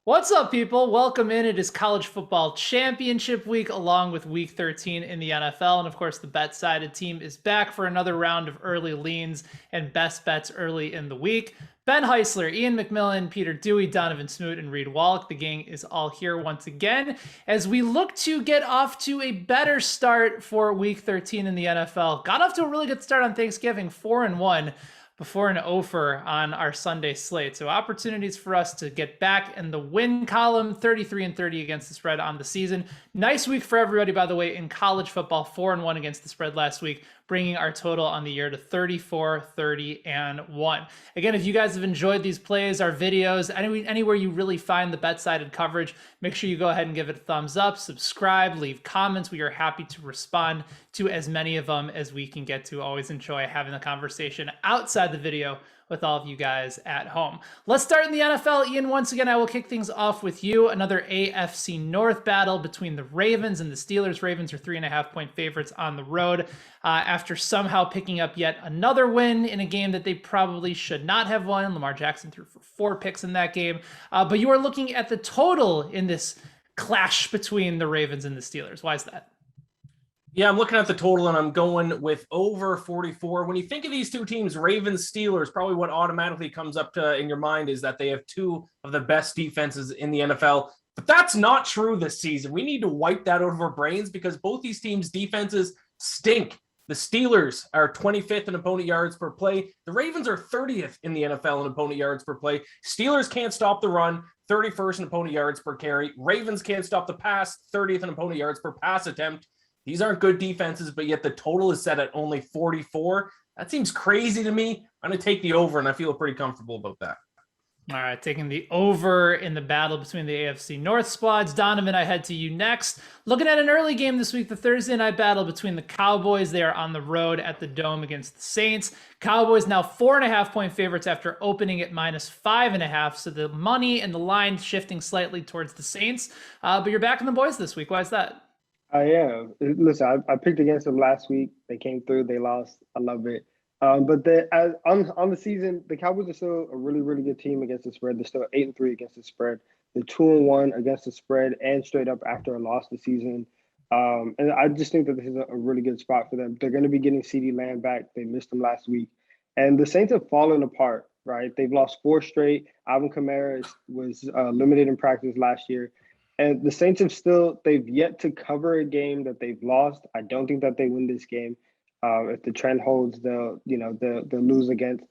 What's up, people? Welcome in. It is college football championship week, along with week 13 in the NFL. And of course, the BetSided team is back for another round of early leans and best bets early in the week. Ben Heisler, Ian McMillan, Peter Dewey, Donovan Smoot, and Reed Wallach. The gang is all here once again as we look to get off to a better start for week 13 in the NFL. Got off to a really good start on Thanksgiving, 4-1 before an offer on our Sunday slate. So opportunities for us to get back in the win column, 33-30 against the spread on the season. Nice week for everybody, by the way, in college football, 4-1 against the spread last week, bringing our total on the year to 34-30-1. Again, if you guys have enjoyed these plays, our videos, anywhere you really find the BetSided coverage, make sure you go ahead and give it a thumbs up, subscribe, leave comments. We are happy to respond to as many of them as we can get to. Always enjoy having the conversation outside the video with all of you guys at home. Let's start in the NFL. Ian, once again, I will kick things off with you. Another AFC North battle between the Ravens and the Steelers. Ravens are 3.5-point favorites on the road after somehow picking up yet another win in a game that they probably should not have won. Lamar Jackson threw for 4 picks in that game. But you are looking at the total in this clash between the Ravens and the Steelers. Why is that? Yeah, I'm looking at the total and I'm going with over 44. When you think of these two teams, Ravens, Steelers, probably what automatically comes up in your mind is that they have two of the best defenses in the NFL. But that's not true this season. We need to wipe that out of our brains because both these teams' defenses stink. The Steelers are 25th in opponent yards per play. The Ravens are 30th in the NFL in opponent yards per play. Steelers can't stop the run, 31st in opponent yards per carry. Ravens can't stop the pass, 30th in opponent yards per pass attempt. These aren't good defenses, but yet the total is set at only 44. That seems crazy to me. I'm going to take the over, and I feel pretty comfortable about that. All right, taking the over in the battle between the AFC North squads. Donovan, I head to you next. Looking at an early game this week, the Thursday night battle between the Cowboys. They are on the road at the Dome against the Saints. Cowboys now 4.5-point favorites after opening at -5.5. So the money and the line shifting slightly towards the Saints. But you're backing the boys this week. Why is that? I am. Listen, I picked against them last week. They came through. They lost. I love it. But on the season, the Cowboys are still a really, really good team against the spread. They're still 8-3 against the spread. They're 2-1 against the spread and straight up after a loss this season. And I just think that this is a really good spot for them. They're going to be getting CeeDee Lamb back. They missed him last week. And the Saints have fallen apart, right? They've lost 4 straight. Alvin Kamara was limited in practice last year. And the Saints they've yet to cover a game that they've lost. I don't think that they win this game. If the trend holds, they'll lose against.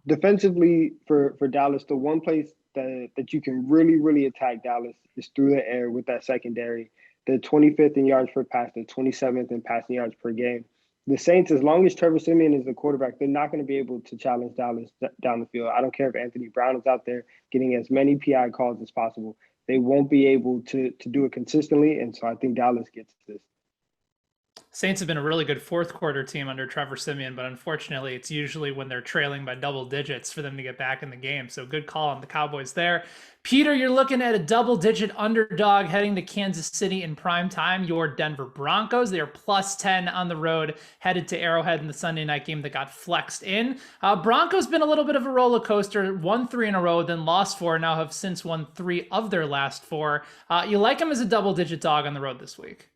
Defensively for Dallas, the one place that you can really, really attack Dallas is through the air with that secondary. They're 25th in yards per pass, they're 27th in passing yards per game. The Saints, as long as Trevor Siemian is the quarterback, they're not going to be able to challenge Dallas down the field. I don't care if Anthony Brown is out there getting as many PI calls as possible. They won't be able to do it consistently, and so I think Dallas gets this. Saints have been a really good fourth quarter team under Trevor Siemian, but unfortunately, it's usually when they're trailing by double digits for them to get back in the game. So good call on the Cowboys there. Peter, you're looking at a double-digit underdog heading to Kansas City in prime time. Your Denver Broncos, they are +10 on the road, headed to Arrowhead in the Sunday night game that got flexed in. Broncos been a little bit of a roller coaster, won 3 in a row, then lost 4, now have since won 3 of their last 4. You like them as a double-digit dog on the road this week?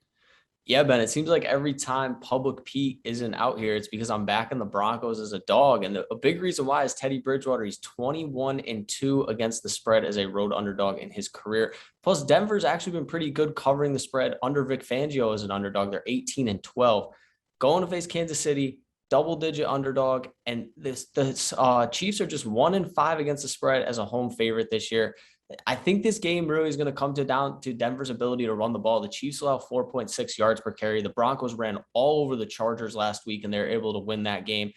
Yeah, Ben, it seems like every time Public Pete isn't out here, it's because I'm backing the Broncos as a dog. And a big reason why is Teddy Bridgewater. He's 21-2 against the spread as a road underdog in his career. Plus, Denver's actually been pretty good covering the spread under Vic Fangio as an underdog. They're 18-12. Going to face Kansas City, double-digit underdog. And the Chiefs are just 1-5 against the spread as a home favorite this year. I think this game really is going to come down to Denver's ability to run the ball. The Chiefs allow 4.6 yards per carry. The Broncos ran all over the Chargers last week, and they're able to win that game.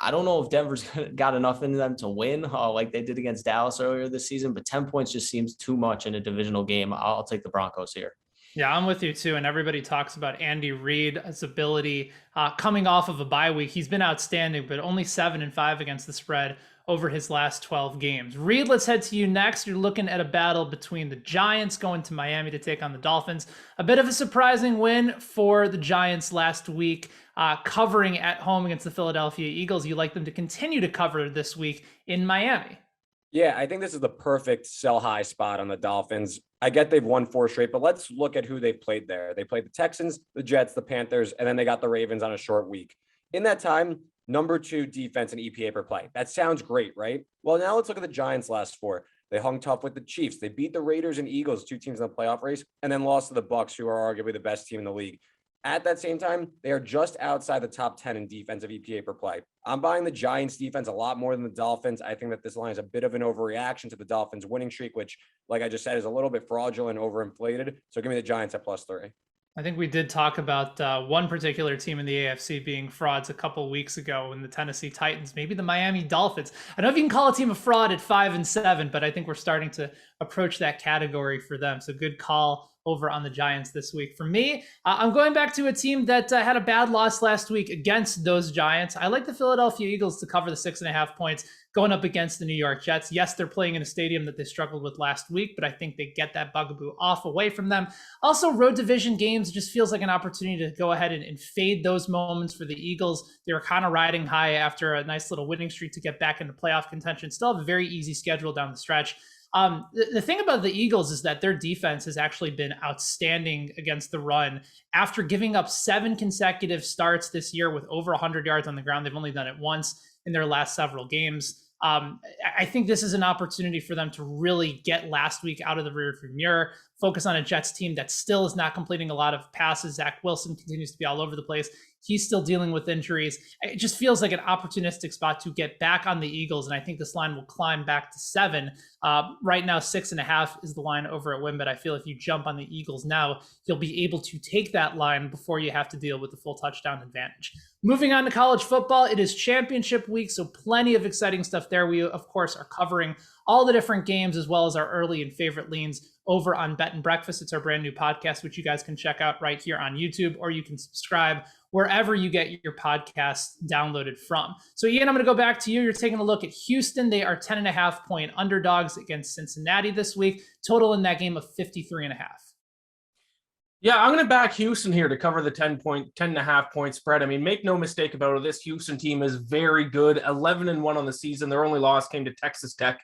I don't know if Denver's got enough in them to win like they did against Dallas earlier this season, but 10 points just seems too much in a divisional game. I'll take the Broncos here. Yeah, I'm with you too. And everybody talks about Andy Reid's ability coming off of a bye week. He's been outstanding, but only 7-5 against the spread over his last 12 games. Reed, let's head to you next. You're looking at a battle between the Giants going to Miami to take on the Dolphins. A bit of a surprising win for the Giants last week, covering at home against the Philadelphia Eagles. You like them to continue to cover this week in Miami. Yeah, I think this is the perfect sell high spot on the Dolphins. I get they've won 4 straight, but let's look at who they played there. They played the Texans, the Jets, the Panthers, and then they got the Ravens on a short week. In that time, number 2 defense in EPA per play. That sounds great, right? Well, now let's look at the Giants' last 4. They hung tough with the Chiefs. They beat the Raiders and Eagles, 2 teams in the playoff race, and then lost to the Bucks, who are arguably the best team in the league. At that same time, they are just outside the top 10 in defensive EPA per play. I'm buying the Giants defense a lot more than the Dolphins. I think that this line is a bit of an overreaction to the Dolphins winning streak, which, like I just said, is a little bit fraudulent and overinflated. So give me the Giants at +3. I think we did talk about one particular team in the AFC being frauds a couple weeks ago in the Tennessee Titans, maybe the Miami Dolphins. I don't know if you can call a team a fraud at 5-7, but I think we're starting to approach that category for them. So good call over on the Giants this week. For me, I'm going back to a team that had a bad loss last week against those Giants. I like the Philadelphia Eagles to cover the 6.5 points going up against the New York Jets. Yes, they're playing in a stadium that they struggled with last week, but I think they get that bugaboo off away from them. Also, road division games just feels like an opportunity to go ahead and fade those moments for the Eagles. They were kind of riding high after a nice little winning streak to get back into playoff contention. Still have a very easy schedule down the stretch. The thing about the Eagles is that their defense has actually been outstanding against the run. After giving up 7 consecutive starts this year with over 100 yards on the ground, they've only done it once in their last several games. I think this is an opportunity for them to really get last week out of the rearview mirror, focus on a Jets team that still is not completing a lot of passes. Zach Wilson continues to be all over the place. He's still dealing with injuries. It just feels like an opportunistic spot to get back on the Eagles, and I think this line will climb back to 7. Right now, 6.5 is the line over at WinBet. I feel if you jump on the Eagles now, you'll be able to take that line before you have to deal with the full touchdown advantage. Moving on to college football, it is championship week, so plenty of exciting stuff there. We, of course, are covering all the different games as well as our early and favorite leans over on Bet and Breakfast. It's our brand new podcast, which you guys can check out right here on YouTube, or you can subscribe wherever you get your podcasts downloaded from. So Ian, I'm going to go back to you. You're taking a look at Houston. They are 10.5 point underdogs against Cincinnati this week. Total in that game of 53.5. Yeah, I'm going to back Houston here to cover the 10.5 point spread. I mean, make no mistake about it. This Houston team is very good. 11-1 on the season. Their only loss came to Texas Tech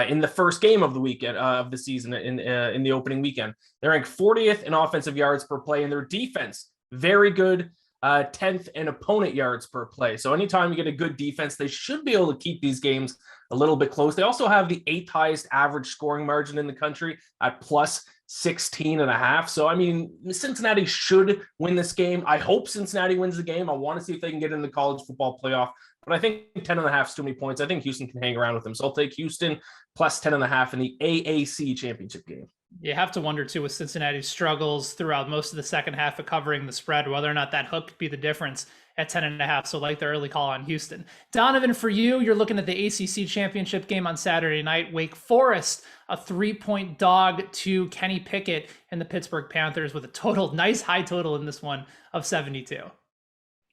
in the first game of the weekend of the season in the opening weekend. They're ranked 40th in offensive yards per play, and their defense very good. 10th in opponent yards per play. So anytime you get a good defense, they should be able to keep these games a little bit close. They also have the 8th highest average scoring margin in the country at +16.5. So, I mean, Cincinnati should win this game. I hope Cincinnati wins the game. I want to see if they can get in the college football playoff, but I think 10.5 is too many points. I think Houston can hang around with them. So I'll take Houston +10.5 in the AAC championship game. You have to wonder, too, with Cincinnati's struggles throughout most of the second half of covering the spread, whether or not that hook could be the difference at 10.5. So like the early call on Houston. Donovan, for you, you're looking at the ACC championship game on Saturday night. Wake Forest, a 3-point dog to Kenny Pickett and the Pittsburgh Panthers with a nice high total in this one of 72.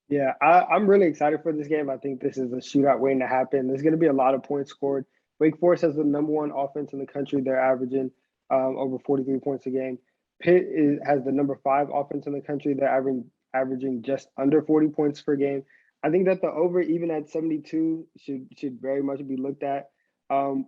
Yeah, I'm really excited for this game. I think this is a shootout waiting to happen. There's going to be a lot of points scored. Wake Forest has the #1 offense in the country. They're averaging over 43 points a game. Pitt has the #5 offense in the country. They're averaging just under 40 points per game. I think that the over, even at 72, should very much be looked at.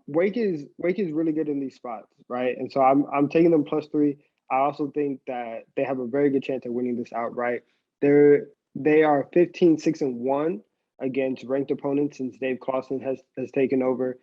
Wake is really good in these spots, right? And so I'm taking them +3. I also think that they have a very good chance of winning this outright. They are 15-6-1 against ranked opponents since Dave Clawson has taken over.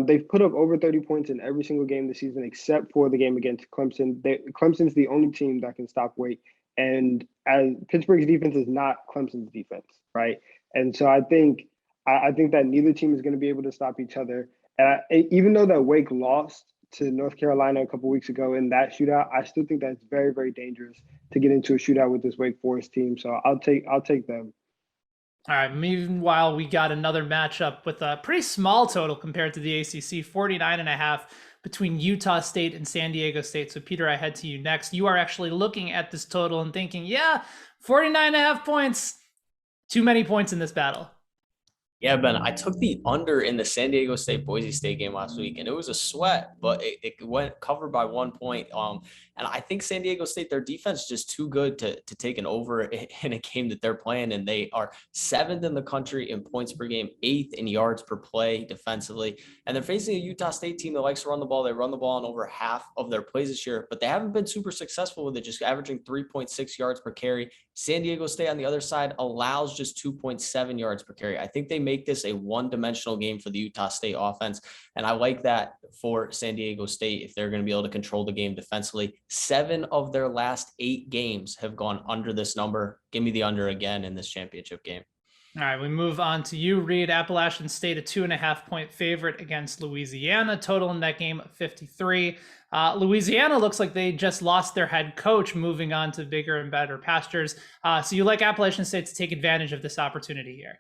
They've put up over 30 points in every single game this season, except for the game against Clemson. Clemson's the only team that can stop Wake. And as Pittsburgh's defense is not Clemson's defense, right? And so I think that neither team is going to be able to stop each other. And even though that Wake lost to North Carolina a couple weeks ago in that shootout, I still think that it's very, very dangerous to get into a shootout with this Wake Forest team. So I'll take them. All right. Meanwhile, we got another matchup with a pretty small total compared to the ACC, 49.5 between Utah State and San Diego State. So Peter, I head to you next. You are actually looking at this total and thinking, yeah, 49.5 points, too many points in this battle. Yeah, Ben, I took the under in the San Diego State Boise State game last week, and it was a sweat, but it went covered by 1 point. And I think San Diego State, their defense is just too good to take an over in a game that they're playing, and they are 7th in the country in points per game, 8th in yards per play defensively, and they're facing a Utah State team that likes to run the ball. They run the ball on over half of their plays this year, but they haven't been super successful with it, just averaging 3.6 yards per carry. San Diego State on the other side allows just 2.7 yards per carry. I think they make this a one-dimensional game for the Utah State offense, and I like that for San Diego State if they're going to be able to control the game defensively. 7 of their last 8 games have gone under this number. Give me the under again in this championship game. All right, we move on to you, Reed. Appalachian State, a 2.5-point favorite against Louisiana. Total in that game of 53. Louisiana looks like they just lost their head coach, moving on to bigger and better pastures. So you like Appalachian State to take advantage of this opportunity here?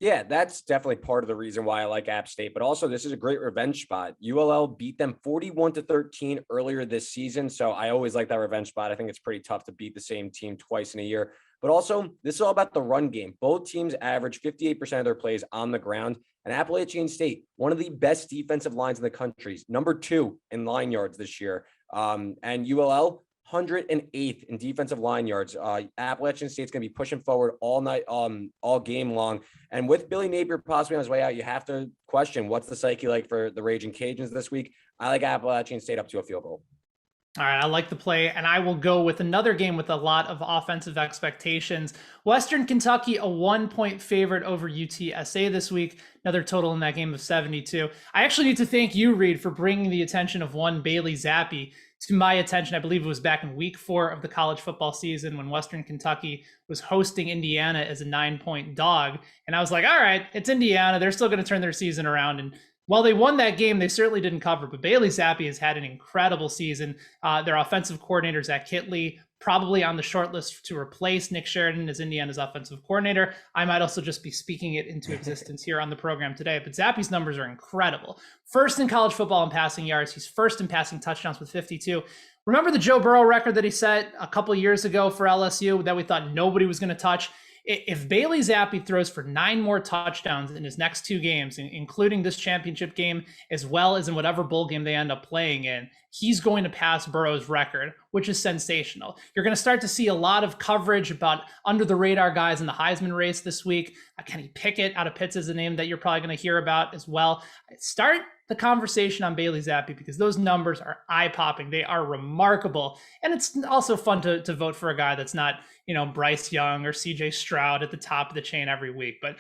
Yeah, that's definitely part of the reason why I like App State, but also this is a great revenge spot. ULL beat them 41-13 earlier this season, so I always like that revenge spot. I think it's pretty tough to beat the same team twice in a year, but also this is all about the run game. Both teams average 58% of their plays on the ground, and Appalachian State, one of the best defensive lines in the country, number 2 in line yards this year, and ULL 108th in defensive line yards. Appalachian State's going to be pushing forward all night, all game long. And with Billy Napier possibly on his way out, you have to question what's the psyche like for the Raging Cajuns this week. I like Appalachian State up to a field goal. All right, I like the play, and I will go with another game with a lot of offensive expectations. Western Kentucky, a 1-point favorite over UTSA this week. Another total in that game of 72. I actually need to thank you, Reed, for bringing the attention of one Bailey Zappi to my attention. I believe it was back in week 4 of the college football season when Western Kentucky was hosting Indiana as a 9-point dog. And I was like, all right, it's Indiana. They're still going to turn their season around. And while they won that game, they certainly didn't cover. But Bailey Zappi has had an incredible season. Their offensive coordinator, Zach Kitley, probably on the short list to replace Nick Sheridan as Indiana's offensive coordinator. I might also just be speaking it into existence here on the program today. But Zappi's numbers are incredible. First in college football in passing yards. He's first in passing touchdowns with 52. Remember the Joe Burrow record that he set a couple years ago for LSU that we thought nobody was going to touch? If Bailey Zappi throws for 9 more touchdowns in his next 2 games, including this championship game, as well as in whatever bowl game they end up playing in, he's going to pass Burrow's record, which is sensational. You're going to start to see a lot of coverage about under-the-radar guys in the Heisman race this week. Kenny Pickett out of Pitt is a name that you're probably going to hear about as well. Start the conversation on Bailey Zappi because those numbers are eye-popping. They are remarkable. And it's also fun to vote for a guy that's not, Bryce Young or CJ Stroud at the top of the chain every week. But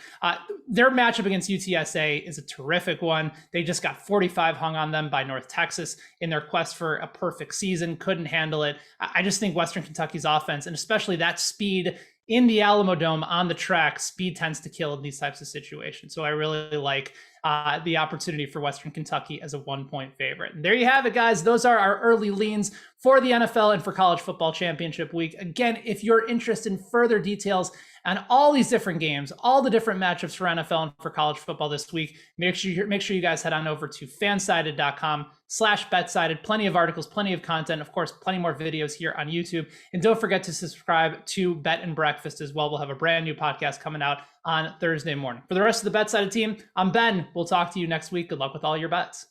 their matchup against UTSA is a terrific one. They just got 45 hung on them by North Texas in their quest for a perfect season, couldn't handle it. I just think Western Kentucky's offense, and especially that speed in the Alamo Dome on the track, speed tends to kill in these types of situations. So I really like the opportunity for Western Kentucky as a 1-point favorite. And there you have it, guys. Those are our early leans for the NFL and for college football championship week. Again, if you're interested in further details on all these different games, all the different matchups for NFL and for college football this week, make sure you guys head on over to fansided.com/betsided. Plenty of articles, plenty of content, of course, plenty more videos here on YouTube. And don't forget to subscribe to Bet and Breakfast as well. We'll have a brand new podcast coming out on Thursday morning. For the rest of the BetSided team, I'm Ben. We'll talk to you next week. Good luck with all your bets.